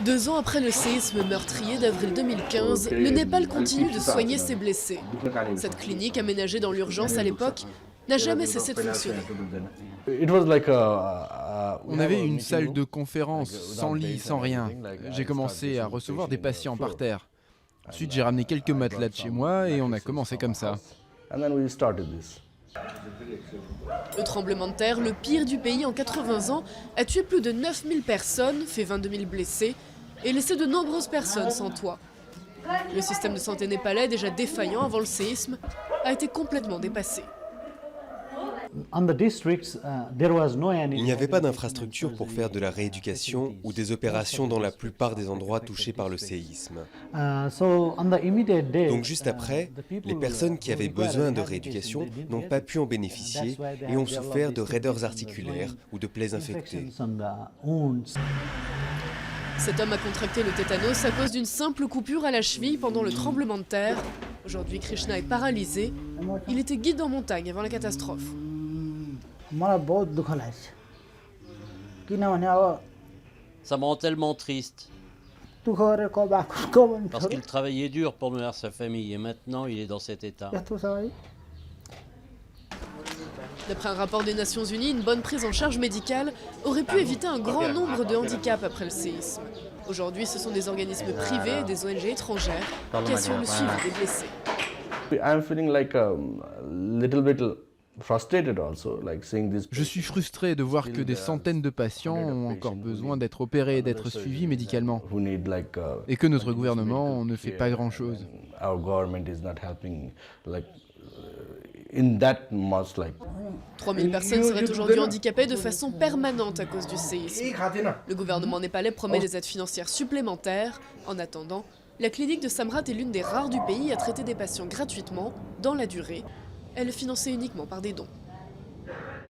2 ans après le séisme meurtrier d'avril 2015, le Népal continue de soigner ses blessés. Cette clinique, aménagée dans l'urgence à l'époque, n'a jamais cessé de fonctionner. On avait une salle de conférence, sans lit, sans rien. J'ai commencé à recevoir des patients par terre. Ensuite, j'ai ramené quelques matelas de chez moi et on a commencé comme ça. Le tremblement de terre, le pire du pays en 80 ans, a tué plus de 9000 personnes, fait 22 000 blessés et laissé de nombreuses personnes sans toit. Le système de santé népalais, déjà défaillant avant le séisme, a été complètement dépassé. Il n'y avait pas d'infrastructure pour faire de la rééducation ou des opérations dans la plupart des endroits touchés par le séisme. Donc juste après, les personnes qui avaient besoin de rééducation n'ont pas pu en bénéficier et ont souffert de raideurs articulaires ou de plaies infectées. Cet homme a contracté le tétanos à cause d'une simple coupure à la cheville pendant le tremblement de terre. Aujourd'hui, Krishna est paralysé. Il était guide en montagne avant la catastrophe. Ça me rend tellement triste. Parce qu'il travaillait dur pour nourrir sa famille et maintenant il est dans cet état. D'après un rapport des Nations Unies, une bonne prise en charge médicale aurait pu éviter un grand nombre de handicaps après le séisme. Aujourd'hui, ce sont des organismes privés et des ONG étrangères qui assurent le suivi des blessés. Je suis frustré de voir que des centaines de patients ont encore besoin d'être opérés et d'être suivis médicalement. Et que notre gouvernement ne fait pas grand-chose. 3000 personnes seraient aujourd'hui handicapées de façon permanente à cause du séisme. Le gouvernement népalais promet des aides financières supplémentaires. En attendant, la clinique de Samrat est l'une des rares du pays à traiter des patients gratuitement, dans la durée. Elle est financée uniquement par des dons.